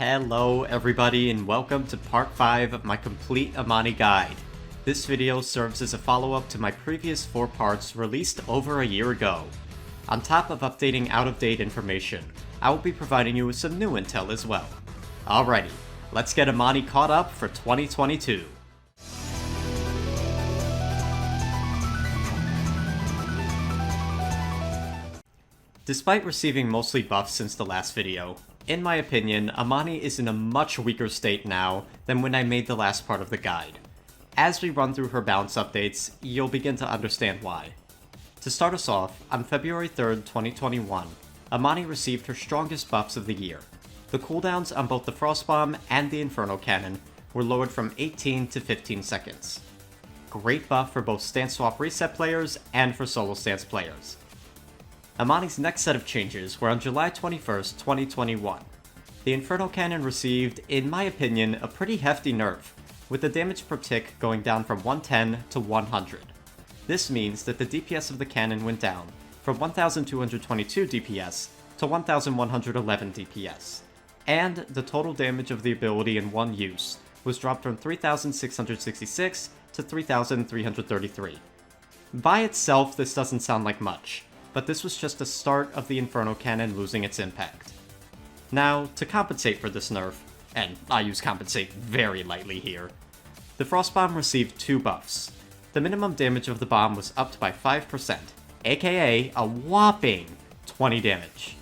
Hello everybody and welcome to part 5 of my complete Imani guide. This video serves as a follow-up to my previous 4 parts released over a year ago. On top of updating out-of-date information, I will be providing you with some new intel as well. Alrighty, let's get Imani caught up for 2022. Despite receiving mostly buffs since the last video, in my opinion, Imani is in a much weaker state now than when I made the last part of the guide. As we run through her balance updates, you'll begin to understand why. To start us off, on February 3rd, 2021, Imani received her strongest buffs of the year. The cooldowns on both the Frost Bomb and the Inferno Cannon were lowered from 18 to 15 seconds. Great buff for both stance swap reset players and for solo stance players. Imani's next set of changes were on July 21st, 2021. The Inferno Cannon received, in my opinion, a pretty hefty nerf, with the damage per tick going down from 110 to 100. This means that the DPS of the cannon went down from 1222 DPS to 1111 DPS, and the total damage of the ability in one use was dropped from 3666 to 3333. By itself, this doesn't sound like much, but this was just the start of the Inferno Cannon losing its impact. Now, to compensate for this nerf, and I use compensate very lightly here, the Frost Bomb received 2 buffs. The minimum damage of the bomb was upped by 5%, aka a whopping 20 damage.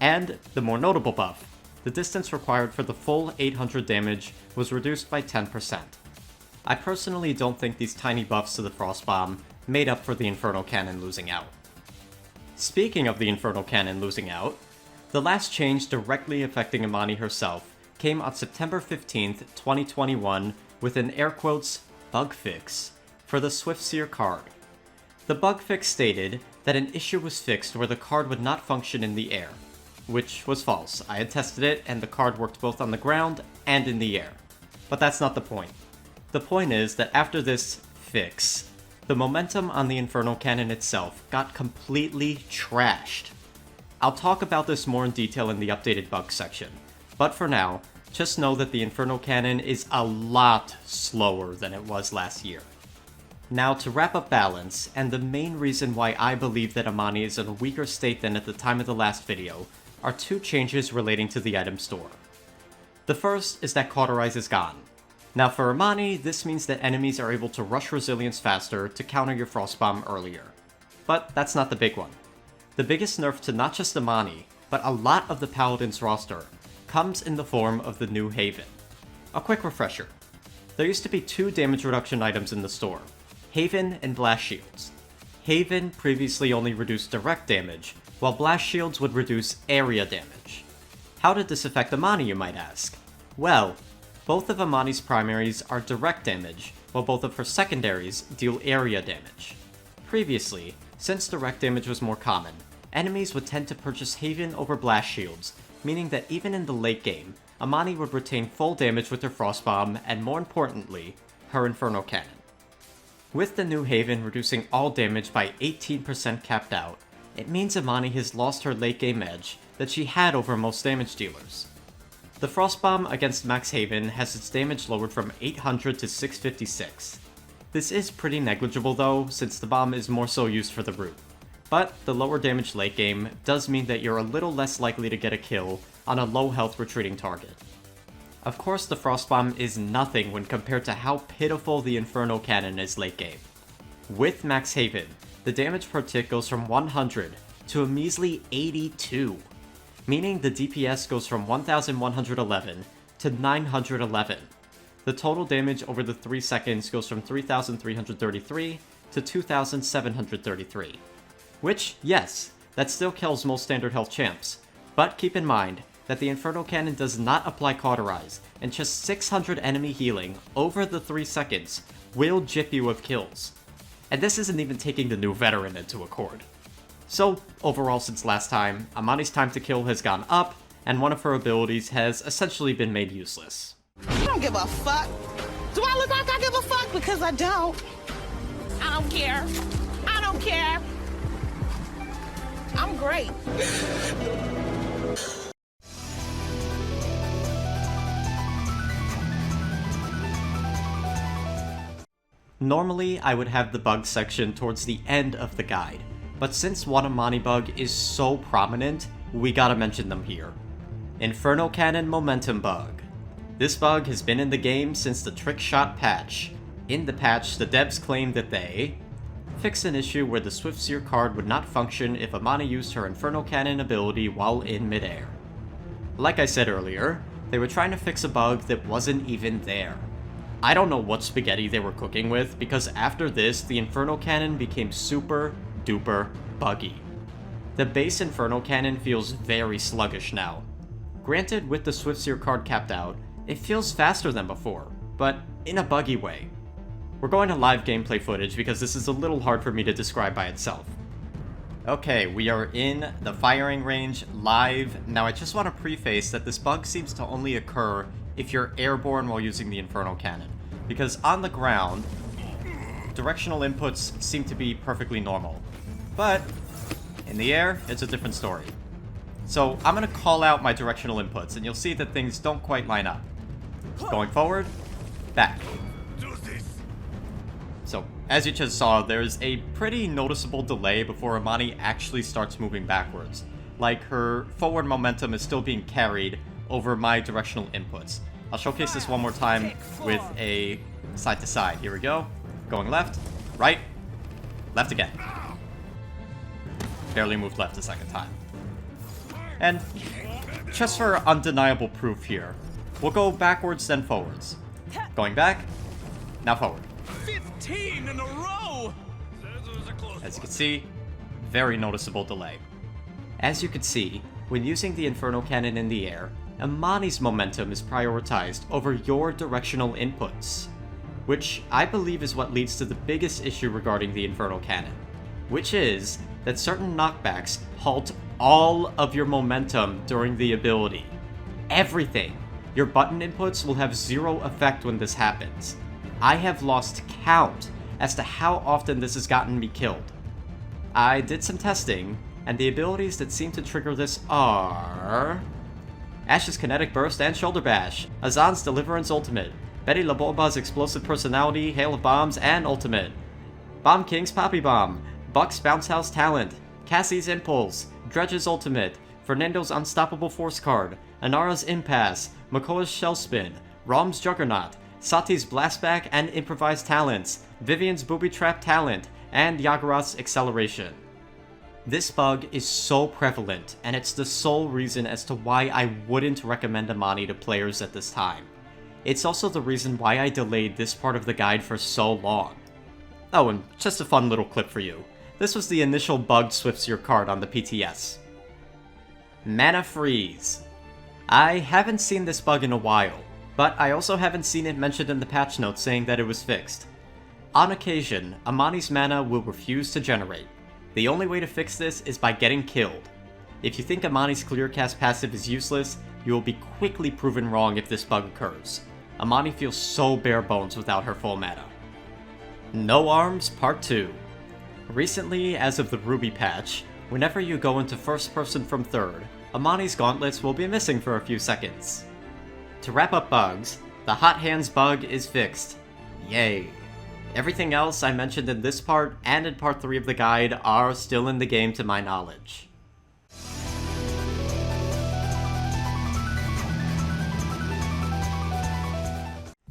And the more notable buff, the distance required for the full 800 damage was reduced by 10%. I personally don't think these tiny buffs to the Frost Bomb made up for the Inferno Cannon losing out. Speaking of the Inferno Cannon losing out, the last change directly affecting Imani herself came on September 15th, 2021 with an air quotes bug fix for the Swiftseer card. The bug fix stated that an issue was fixed where the card would not function in the air, which was false. I had tested it and the card worked both on the ground and in the air. But that's not the point. The point is that after this fix, the momentum on the Inferno Cannon itself got completely trashed. I'll talk about this more in detail in the updated bugs section, but for now, just know that the Inferno Cannon is a lot slower than it was last year. Now to wrap up balance, and the main reason why I believe that Imani is in a weaker state than at the time of the last video, are 2 changes relating to the item store. The first is that Cauterize is gone. Now for Imani, this means that enemies are able to rush Resilience faster to counter your Frost Bomb earlier. But that's not the big one. The biggest nerf to not just Imani, but a lot of the Paladins roster, comes in the form of the new Haven. A quick refresher. There used to be 2 damage reduction items in the store, Haven and Blast Shields. Haven previously only reduced direct damage, while Blast Shields would reduce area damage. How did this affect Imani, you might ask? Well, both of Imani's primaries are direct damage, while both of her secondaries deal area damage. Previously, since direct damage was more common, enemies would tend to purchase Haven over Blast Shields, meaning that even in the late game, Imani would retain full damage with her Frost Bomb and, more importantly, her Inferno Cannon. With the new Haven reducing all damage by 18% capped out, it means Imani has lost her late game edge that she had over most damage dealers. The Frost Bomb against Max Haven has its damage lowered from 800 to 656. This is pretty negligible though, since the bomb is more so used for the root. But the lower damage late game does mean that you're a little less likely to get a kill on a low health retreating target. Of course the Frost Bomb is nothing when compared to how pitiful the Inferno Cannon is late game. With Max Haven, the damage per tick goes from 100 to a measly 82. Meaning the DPS goes from 1111 to 911. The total damage over the 3 seconds goes from 3333 to 2733. Which, yes, that still kills most standard health champs, but keep in mind that the Inferno Cannon does not apply Cauterize, and just 600 enemy healing over the 3 seconds will jip you of kills. And this isn't even taking the new Veteran into accord. So, overall since last time, Imani's time to kill has gone up, and one of her abilities has essentially been made useless. I don't give a fuck. Do I look like I give a fuck? Because I don't. I don't care. I don't care. I'm great. Normally, I would have the bug section towards the end of the guide, but since one Imani bug is so prominent, we gotta mention them here. Inferno Cannon Momentum Bug. This bug has been in the game since the Trick Shot patch. In the patch, the devs claimed that they fixed an issue where the Swift Seer card would not function if Imani used her Inferno Cannon ability while in midair. Like I said earlier, they were trying to fix a bug that wasn't even there. I don't know what spaghetti they were cooking with, because after this, the Inferno Cannon became super duper buggy. The base Inferno Cannon feels very sluggish now. Granted, with the Swift Seer card capped out, it feels faster than before, but in a buggy way. We're going to live gameplay footage because this is a little hard for me to describe by itself. Okay, we are in the firing range live. Now I just want to preface that this bug seems to only occur if you're airborne while using the Inferno Cannon, because on the ground, directional inputs seem to be perfectly normal. But in the air, it's a different story. So I'm going to call out my directional inputs, and you'll see that things don't quite line up. Going forward, back. So, as you just saw, there's a pretty noticeable delay before Imani actually starts moving backwards. Like, her forward momentum is still being carried over my directional inputs. I'll showcase this one more time with a side to side. Here we go. Going left, right, left again. Barely moved left a second time. And just for undeniable proof here, we'll go backwards then forwards. Going back, now forward. 15 in a row! As you can see, very noticeable delay. As you can see, when using the Inferno Cannon in the air, Imani's momentum is prioritized over your directional inputs, which I believe is what leads to the biggest issue regarding the Inferno Cannon, which is that certain knockbacks halt all of your momentum during the ability. Everything. Your button inputs will have zero effect when this happens. I have lost count as to how often this has gotten me killed. I did some testing, and the abilities that seem to trigger this are Ash's Kinetic Burst and Shoulder Bash, Azan's Deliverance Ultimate, Betty LaBomba's Explosive Personality, Hail of Bombs, and Ultimate, Bomb King's Poppy Bomb, Buck's Bounce House Talent, Cassie's Impulse, Dredge's Ultimate, Fernando's Unstoppable Force card, Anara's Impasse, Makoa's Shell Spin, Rom's Juggernaut, Sati's Blastback and Improvised Talents, Vivian's Booby Trap Talent, and Yagurath's Acceleration. This bug is so prevalent, and it's the sole reason as to why I wouldn't recommend Imani to players at this time. It's also the reason why I delayed this part of the guide for so long. Oh, and just a fun little clip for you. This was the initial bugged Swift Seer card on the PTS. Mana Freeze. I haven't seen this bug in a while, but I also haven't seen it mentioned in the patch notes saying that it was fixed. On occasion, Imani's mana will refuse to generate. The only way to fix this is by getting killed. If you think Imani's Clearcast passive is useless, you will be quickly proven wrong if this bug occurs. Imani feels so bare bones without her full mana. No Arms Part 2. Recently, as of the Ruby patch, whenever you go into first person from third, Imani's gauntlets will be missing for a few seconds. To wrap up bugs, the Hot Hands bug is fixed. Yay. Everything else I mentioned in this part and in part 3 of the guide are still in the game to my knowledge.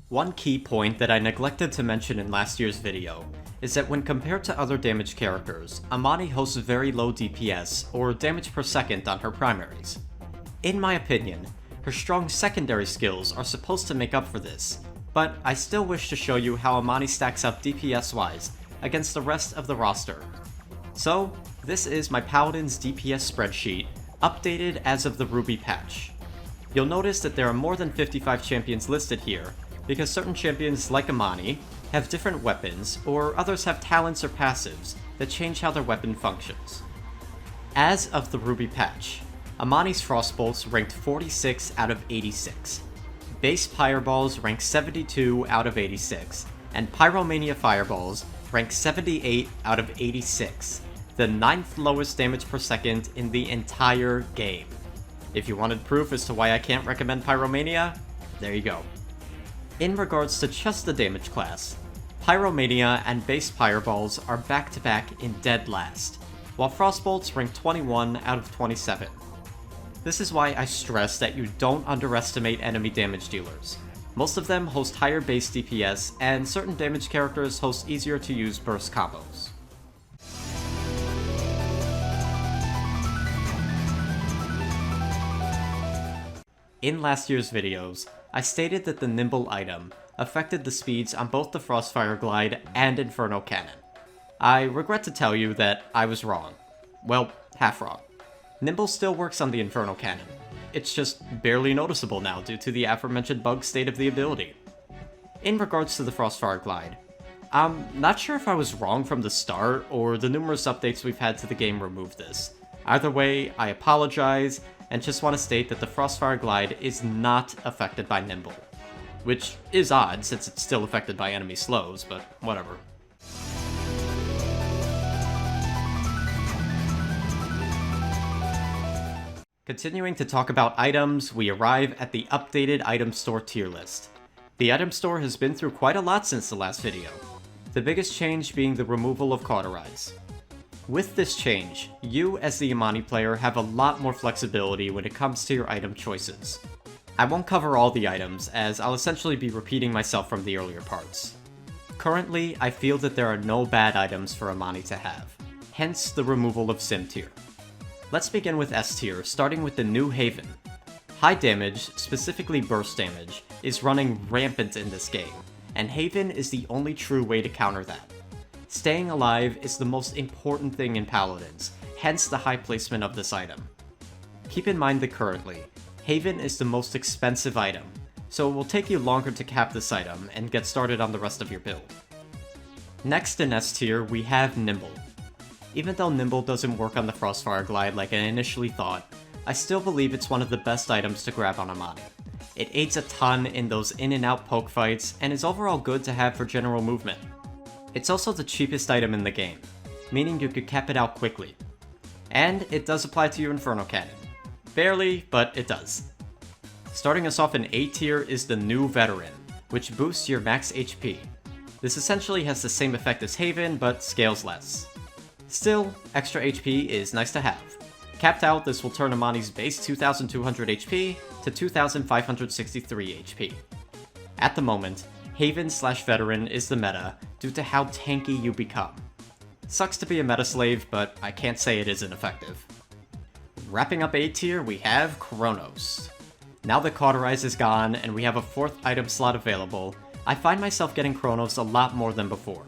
One key point that I neglected to mention in last year's video is that when compared to other damage characters, Imani hosts very low DPS, or damage per second, on her primaries. In my opinion, her strong secondary skills are supposed to make up for this, but I still wish to show you how Imani stacks up DPS-wise against the rest of the roster. So, this is my Paladins DPS spreadsheet, updated as of the Ruby patch. You'll notice that there are more than 55 champions listed here, because certain champions like Imani have different weapons, or others have talents or passives that change how their weapon functions. As of the Ruby patch, Imani's Frostbolts ranked 46 out of 86, Base Pyreballs ranked 72 out of 86, and Pyromania Fireballs ranked 78 out of 86, the 9th lowest damage per second in the entire game. If you wanted proof as to why I can't recommend Pyromania, there you go. In regards to just the damage class, Pyromania and base Pyroballs are back-to-back in dead last, while Frostbolts rank 21 out of 27. This is why I stress that you don't underestimate enemy damage dealers. Most of them host higher base DPS, and certain damage characters host easier to use burst combos. In last year's videos, I stated that the Nimble item affected the speeds on both the Frostfire Glide and Inferno Cannon. I regret to tell you that I was wrong. Well, half wrong. Nimble still works on the Inferno Cannon. It's just barely noticeable now due to the aforementioned bug state of the ability. In regards to the Frostfire Glide, I'm not sure if I was wrong from the start or the numerous updates we've had to the game removed this. Either way, I apologize, and just want to state that the Frostfire Glide is not affected by Nimble. Which is odd, since it's still affected by enemy slows, but whatever. Continuing to talk about items, we arrive at the updated item store tier list. The item store has been through quite a lot since the last video, the biggest change being the removal of Cauterize. With this change, you as the Imani player have a lot more flexibility when it comes to your item choices. I won't cover all the items, as I'll essentially be repeating myself from the earlier parts. Currently, I feel that there are no bad items for Imani to have, hence the removal of Sim tier. Let's begin with S tier, starting with the new Haven. High damage, specifically burst damage, is running rampant in this game, and Haven is the only true way to counter that. Staying alive is the most important thing in Paladins, hence the high placement of this item. Keep in mind that currently, Haven is the most expensive item, so it will take you longer to cap this item and get started on the rest of your build. Next in S tier, we have Nimble. Even though Nimble doesn't work on the Frostfire Glide like I initially thought, I still believe it's one of the best items to grab on Imani. It aids a ton in those in and out poke fights, and is overall good to have for general movement. It's also the cheapest item in the game, meaning you could cap it out quickly. And it does apply to your Inferno Cannon. Barely, but it does. Starting us off in A tier is the new Veteran, which boosts your max HP. This essentially has the same effect as Haven, but scales less. Still, extra HP is nice to have. Capped out, this will turn Imani's base 2200 HP to 2563 HP. At the moment, Haven/Veteran is the meta due to how tanky you become. Sucks to be a meta slave, but I can't say it isn't effective. Wrapping up A tier, we have Chronos. Now that Cauterize is gone and we have a 4th item slot available, I find myself getting Chronos a lot more than before.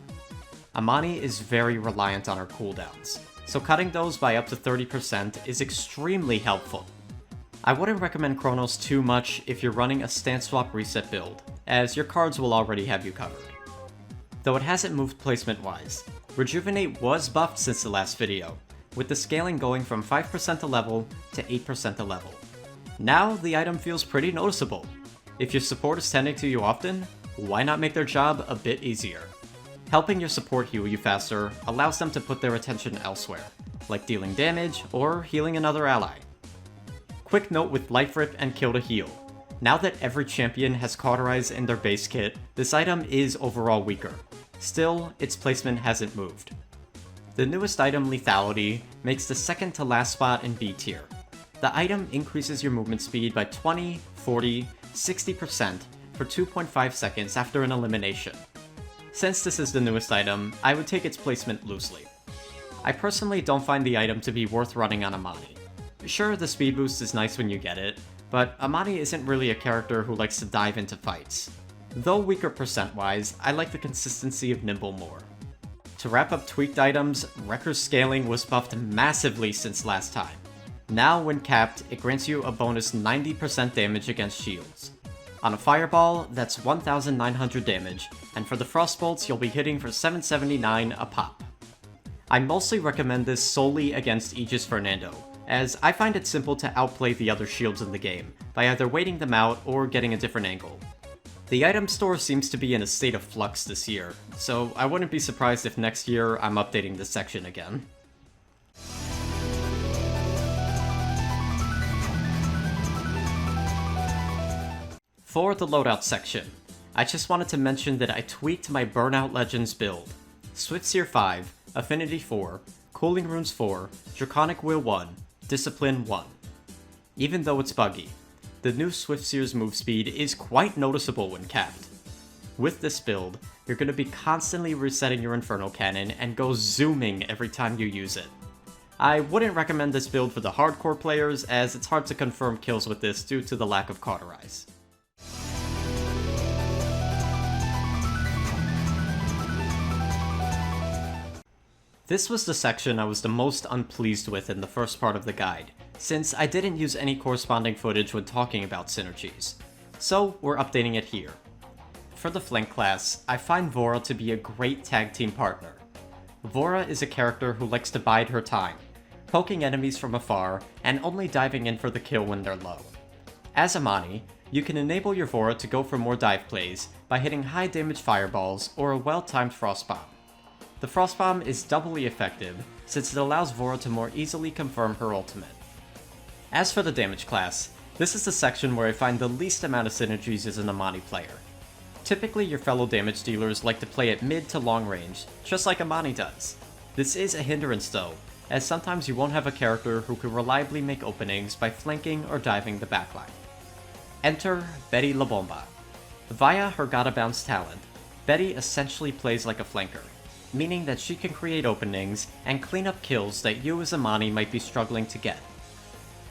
Imani is very reliant on her cooldowns, so cutting those by up to 30% is extremely helpful. I wouldn't recommend Chronos too much if you're running a stance swap reset build, as your cards will already have you covered. Though it hasn't moved placement-wise, Rejuvenate was buffed since the last video, with the scaling going from 5% a level to 8% a level. Now the item feels pretty noticeable. If your support is tending to you often, why not make their job a bit easier? Helping your support heal you faster allows them to put their attention elsewhere, like dealing damage or healing another ally. Quick note with Life Rip and Kill to Heal. Now that every champion has Cauterize in their base kit, this item is overall weaker. Still, its placement hasn't moved. The newest item, Lethality, makes the second to last spot in B tier. The item increases your movement speed by 20, 40, 60% for 2.5 seconds after an elimination. Since this is the newest item, I would take its placement loosely. I personally don't find the item to be worth running on Imani. Sure, the speed boost is nice when you get it, but Imani isn't really a character who likes to dive into fights. Though weaker percent-wise, I like the consistency of Nimble more. To wrap up tweaked items, Wrecker's scaling was buffed massively since last time. Now, when capped, it grants you a bonus 90% damage against shields. On a Fireball, that's 1900 damage, and for the Frostbolts, you'll be hitting for 779 a pop. I mostly recommend this solely against Aegis Fernando, as I find it simple to outplay the other shields in the game, by either waiting them out or getting a different angle. The item store seems to be in a state of flux this year, so I wouldn't be surprised if next year I'm updating this section again. For the loadout section, I just wanted to mention that I tweaked my Burnout Legends build. Swift Seer 5, Affinity 4, Cooling Runes 4, Draconic Will 1, Discipline 1. Even though it's buggy, the new Swift Seer's move speed is quite noticeable when capped. With this build, you're going to be constantly resetting your Infernal Cannon and go zooming every time you use it. I wouldn't recommend this build for the hardcore players, as it's hard to confirm kills with this due to the lack of cauterize. This was the section I was the most unpleased with in the first part of the guide, since I didn't use any corresponding footage when talking about Synergies. So we're updating it here. For the flank class, I find Vora to be a great tag team partner. Vora is a character who likes to bide her time, poking enemies from afar and only diving in for the kill when they're low. As Imani, you can enable your Vora to go for more dive plays by hitting high damage fireballs or a well-timed frost bomb. The frost bomb is doubly effective since it allows Vora to more easily confirm her ultimate. As for the damage class, this is the section where I find the least amount of synergies as an Imani player. Typically, your fellow damage dealers like to play at mid to long range, just like Imani does. This is a hindrance though, as sometimes you won't have a character who can reliably make openings by flanking or diving the backline. Enter Betty La Bomba. Via her Gotta Bounce talent, Betty essentially plays like a flanker, meaning that she can create openings and clean up kills that you as Imani might be struggling to get.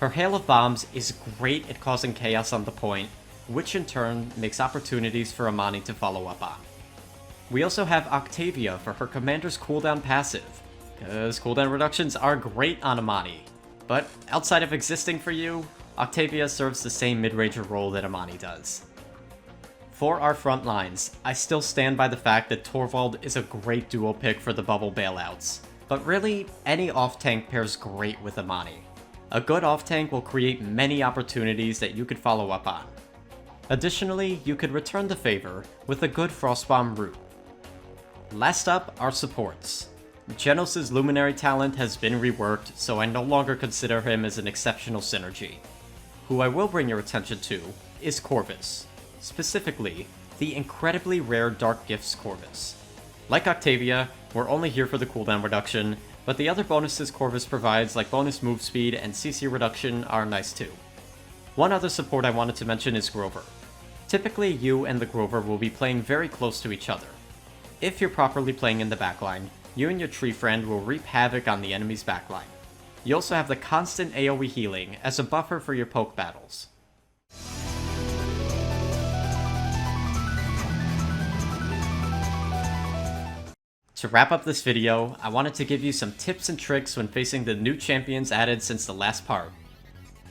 Her Hail of Bombs is great at causing chaos on the point, which in turn makes opportunities for Imani to follow up on. We also have Octavia for her Commander's cooldown passive, because cooldown reductions are great on Imani. But outside of existing for you, Octavia serves the same mid-ranger role that Imani does. For our front lines, I still stand by the fact that Torvald is a great duo pick for the bubble bailouts, but really, any off-tank pairs great with Imani. A good off-tank will create many opportunities that you could follow up on. Additionally, you could return the favor with a good Frostbomb route. Last up are supports. Genos' Luminary talent has been reworked, so I no longer consider him as an exceptional synergy. Who I will bring your attention to is Corvus, specifically the incredibly rare Dark Gifts Corvus. Like Octavia, we're only here for the cooldown reduction, but the other bonuses Corvus provides like bonus move speed and CC reduction are nice too. One other support I wanted to mention is Grover. Typically, you and the Grover will be playing very close to each other. If you're properly playing in the backline, you and your tree friend will reap havoc on the enemy's backline. You also have the constant AoE healing as a buffer for your poke battles. To wrap up this video, I wanted to give you some tips and tricks when facing the new champions added since the last part.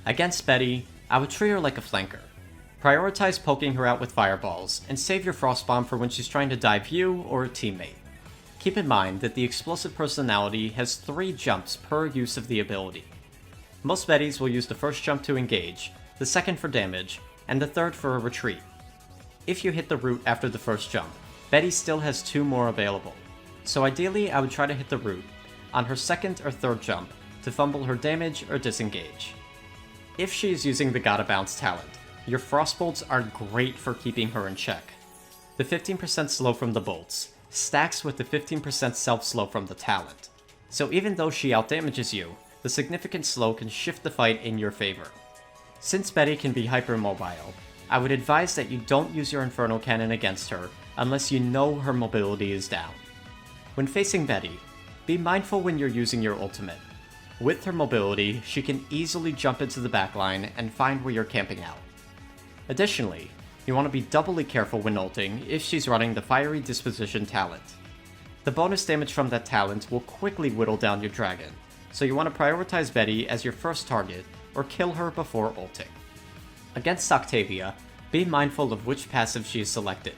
Against Betty, I would treat her like a flanker. Prioritize poking her out with fireballs, and save your Frostbomb for when she's trying to dive you or a teammate. Keep in mind that the explosive personality has 3 jumps per use of the ability. Most Bettys will use the first jump to engage, the second for damage, and the third for a retreat. If you hit the root after the first jump, Betty still has 2 more available, so ideally I would try to hit the root on her second or third jump to fumble her damage or disengage. If she is using the Gotta Bounce talent, your Frostbolts are great for keeping her in check. The 15% slow from the bolts stacks with the 15% self-slow from the talent, so even though she outdamages you, the significant slow can shift the fight in your favor. Since Betty can be hypermobile, I would advise that you don't use your Infernal Cannon against her unless you know her mobility is down. When facing Betty, be mindful when you're using your ultimate. With her mobility, she can easily jump into the backline and find where you're camping out. Additionally, you want to be doubly careful when ulting if she's running the Fiery Disposition talent. The bonus damage from that talent will quickly whittle down your dragon, so you want to prioritize Betty as your first target or kill her before ulting. Against Octavia, be mindful of which passive she is selected,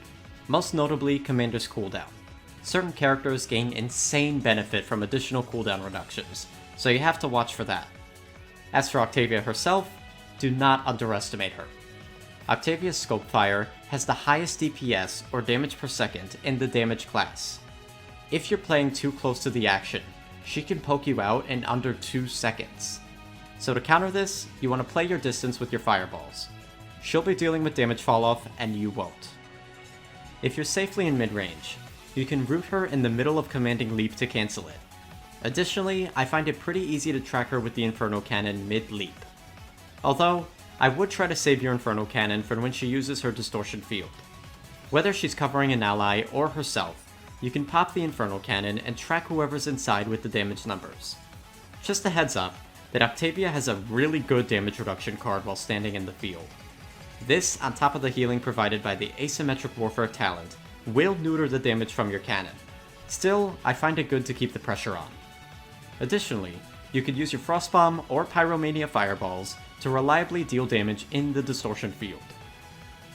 most notably Commander's cooldown. Certain characters gain insane benefit from additional cooldown reductions, so you have to watch for that. As for Octavia herself, do not underestimate her. Octavia's Scopefire has the highest DPS or damage per second in the damage class. If you're playing too close to the action, she can poke you out in under 2 seconds. So to counter this, you want to play your distance with your fireballs. She'll be dealing with damage falloff and you won't. If you're safely in mid-range, you can root her in the middle of commanding leap to cancel it. Additionally, I find it pretty easy to track her with the Inferno Cannon mid-leap. Although, I would try to save your Inferno Cannon for when she uses her Distortion Field. Whether she's covering an ally or herself, you can pop the Inferno Cannon and track whoever's inside with the damage numbers. Just a heads up that Octavia has a really good damage reduction card while standing in the field. This, on top of the healing provided by the Asymmetric Warfare talent, will neuter the damage from your cannon. Still, I find it good to keep the pressure on. Additionally, you could use your Frostbomb or Pyromania Fireballs to reliably deal damage in the Distortion Field.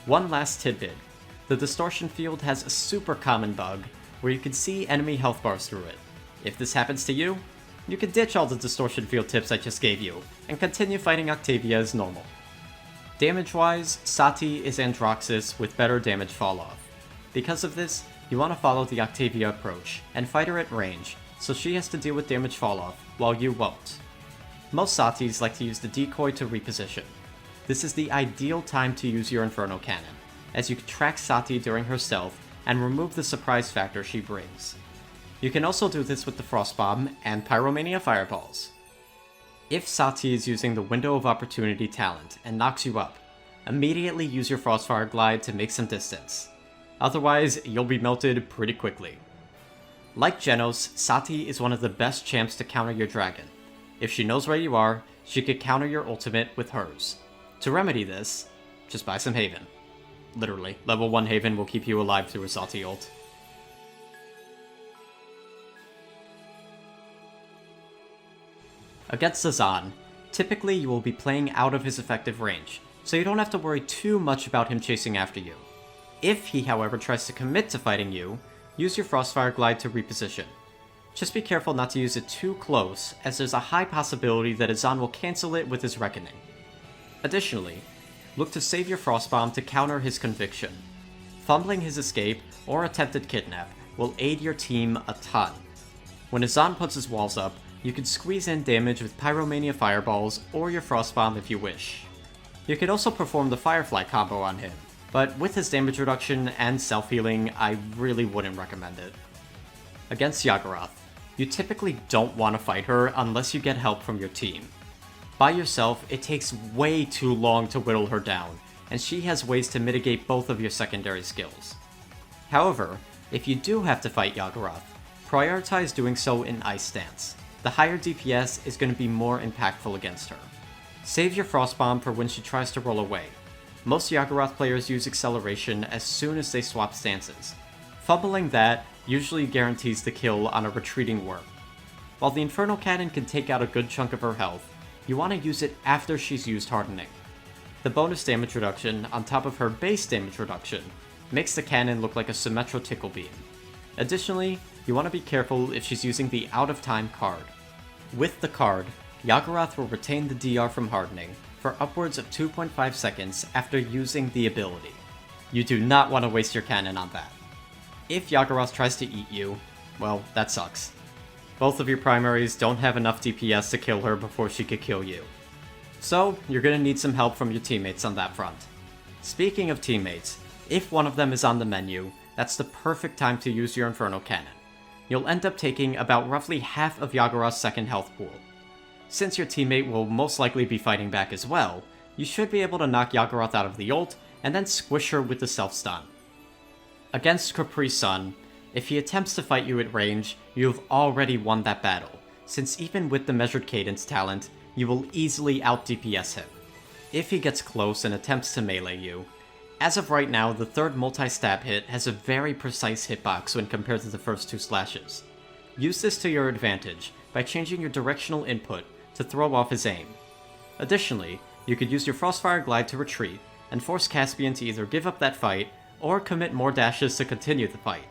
One last tidbit, the Distortion Field has a super common bug where you can see enemy health bars through it. If this happens to you, you can ditch all the Distortion Field tips I just gave you, and continue fighting Octavia as normal. Damage-wise, Sati is Androxus with better damage fall-off. Because of this, you want to follow the Octavia approach, and fight her at range, so she has to deal with damage fall-off, while you won't. Most Satis like to use the decoy to reposition. This is the ideal time to use your Inferno Cannon, as you can track Sati during her stealth and remove the surprise factor she brings. You can also do this with the Frostbomb and Pyromania Fireballs. If Sati is using the Window of Opportunity talent and knocks you up, immediately use your Frostfire Glide to make some distance. Otherwise, you'll be melted pretty quickly. Like Genos, Sati is one of the best champs to counter your dragon. If she knows where you are, she could counter your ultimate with hers. To remedy this, just buy some Haven. Literally, level 1 Haven will keep you alive through a Sati ult. Against Zazan, typically you will be playing out of his effective range, so you don't have to worry too much about him chasing after you. If he, however, tries to commit to fighting you, use your Frostfire Glide to reposition. Just be careful not to use it too close, as there's a high possibility that Zazan will cancel it with his Reckoning. Additionally, look to save your Frostbomb to counter his Conviction. Fumbling his escape or attempted kidnap will aid your team a ton. When Zazan puts his walls up, you can squeeze in damage with Pyromania Fireballs or your Frostbomb if you wish. You could also perform the Firefly combo on him, but with his damage reduction and self-healing, I really wouldn't recommend it. Against Yaggorath, you typically don't want to fight her unless you get help from your team. By yourself, it takes way too long to whittle her down, and she has ways to mitigate both of your secondary skills. However, if you do have to fight Yaggorath, prioritize doing so in Ice Stance. The higher DPS is going to be more impactful against her. Save your Frostbomb for when she tries to roll away. Most Yaggorath players use Acceleration as soon as they swap stances. Fumbling that usually guarantees the kill on a retreating worm. While the Inferno Cannon can take out a good chunk of her health, you want to use it after she's used Hardening. The bonus damage reduction on top of her base damage reduction makes the cannon look like a Symmetro Tickle Beam. Additionally, you want to be careful if she's using the Out of Time card. With the card, Yaggorath will retain the DR from Hardening for upwards of 2.5 seconds after using the ability. You do not want to waste your cannon on that. If Yaggorath tries to eat you, well, that sucks. Both of your primaries don't have enough DPS to kill her before she could kill you. So, you're gonna need some help from your teammates on that front. Speaking of teammates, if one of them is on the menu, that's the perfect time to use your Inferno Cannon. You'll end up taking about roughly half of Yaggorath's second health pool. Since your teammate will most likely be fighting back as well, you should be able to knock Yaggorath out of the ult, and then squish her with the self-stun. Against Capri Sun, if he attempts to fight you at range, you've already won that battle, since even with the Measured Cadence talent, you will easily out-DPS him. If he gets close and attempts to melee you, as of right now, the third multi-stab hit has a very precise hitbox when compared to the first two slashes. Use this to your advantage by changing your directional input to throw off his aim. Additionally, you could use your Frostfire Glide to retreat, and force Caspian to either give up that fight, or commit more dashes to continue the fight.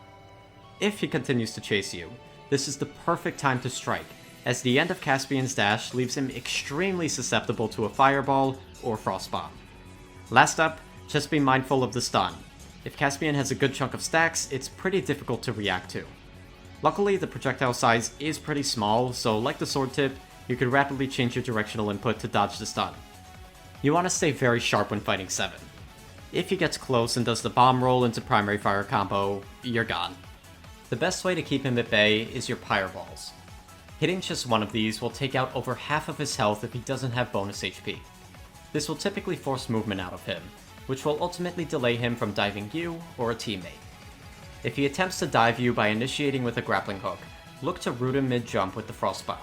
If he continues to chase you, this is the perfect time to strike, as the end of Caspian's dash leaves him extremely susceptible to a Fireball or Frostbomb. Last up, just be mindful of the stun. If Caspian has a good chunk of stacks, it's pretty difficult to react to. Luckily, the projectile size is pretty small, so like the sword tip, you can rapidly change your directional input to dodge the stun. You want to stay very sharp when fighting 7. If he gets close and does the bomb roll into primary fire combo, you're gone. The best way to keep him at bay is your pyre balls. Hitting just one of these will take out over half of his health if he doesn't have bonus HP. This will typically force movement out of him, which will ultimately delay him from diving you or a teammate. If he attempts to dive you by initiating with a grappling hook, look to root him mid-jump with the Frostbomb.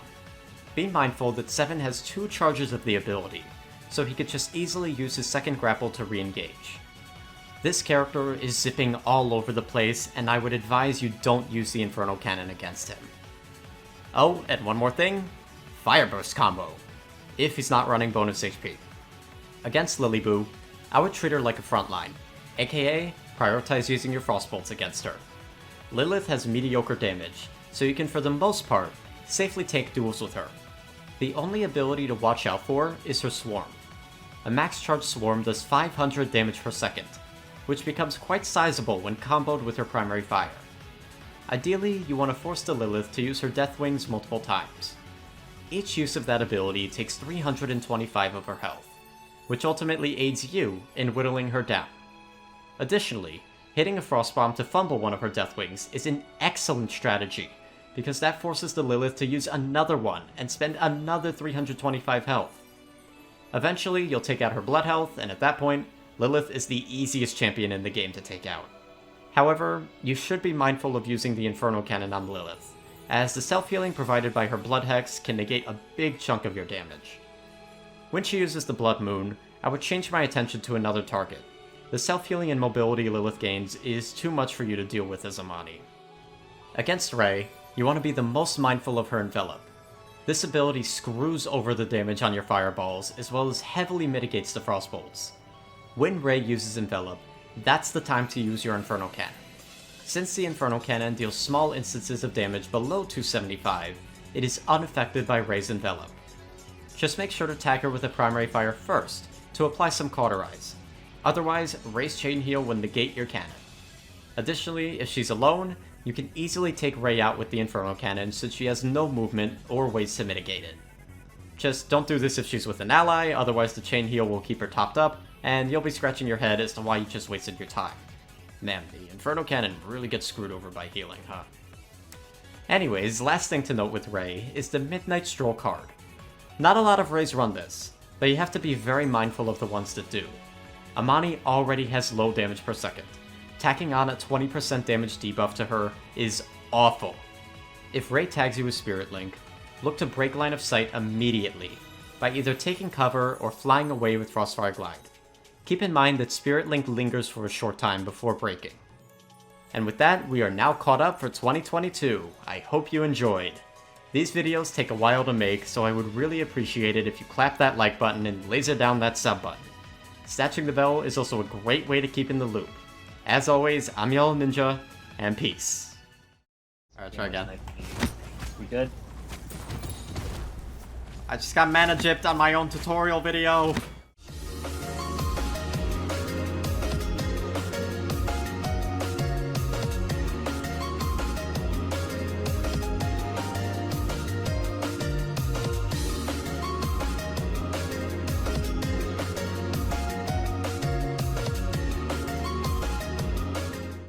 Be mindful that 7 has 2 charges of the ability, so he could just easily use his second grapple to re-engage. This character is zipping all over the place, and I would advise you don't use the Inferno Cannon against him. Oh, and one more thing, Fire Burst combo, if he's not running bonus HP. Against Lilyboo, I would treat her like a frontline, aka prioritize using your Frostbolts against her. Lilith has mediocre damage, so you can for the most part, safely take duels with her. The only ability to watch out for is her Swarm. A max charge Swarm does 500 damage per second, which becomes quite sizable when comboed with her primary fire. Ideally, you want to force the Lilith to use her Death Wings multiple times. Each use of that ability takes 325 of her health, which ultimately aids you in whittling her down. Additionally, hitting a Frostbomb to fumble one of her Death Wings is an excellent strategy, because that forces the Lilith to use another one and spend another 325 health. Eventually, you'll take out her blood health, and at that point, Lilith is the easiest champion in the game to take out. However, you should be mindful of using the Inferno Cannon on Lilith, as the self-healing provided by her Blood Hex can negate a big chunk of your damage. When she uses the Blood Moon, I would change my attention to another target. The self-healing and mobility Lilith gains is too much for you to deal with as Imani. Against Rey, you want to be the most mindful of her Envelop. This ability screws over the damage on your fireballs, as well as heavily mitigates the Frostbolts. When Rey uses Envelop, that's the time to use your Inferno Cannon. Since the Inferno Cannon deals small instances of damage below 275, it is unaffected by Rey's Envelop. Just make sure to tag her with a primary fire first, to apply some Cauterize. Otherwise, Rey's Chain Heal will negate your cannon. Additionally, if she's alone, you can easily take Rey out with the Inferno Cannon since she has no movement or ways to mitigate it. Just don't do this if she's with an ally, otherwise the Chain Heal will keep her topped up, and you'll be scratching your head as to why you just wasted your time. Man, the Inferno Cannon really gets screwed over by healing, huh? Anyways, last thing to note with Rey is the Midnight Stroll card. Not a lot of Reys run this, but you have to be very mindful of the ones that do. Imani already has low damage per second. Tacking on a 20% damage debuff to her is awful. If Rey tags you with Spirit Link, look to break line of sight immediately, by either taking cover or flying away with Frostfire Glide. Keep in mind that Spirit Link lingers for a short time before breaking. And with that, we are now caught up for 2022. I hope you enjoyed. These videos take a while to make, so I would really appreciate it if you clap that like button and laser down that sub button. Snatching the bell is also a great way to keep in the loop. As always, I'm YellowNinja, and peace. Alright, try again. We good? I just got mana gypped on my own tutorial video.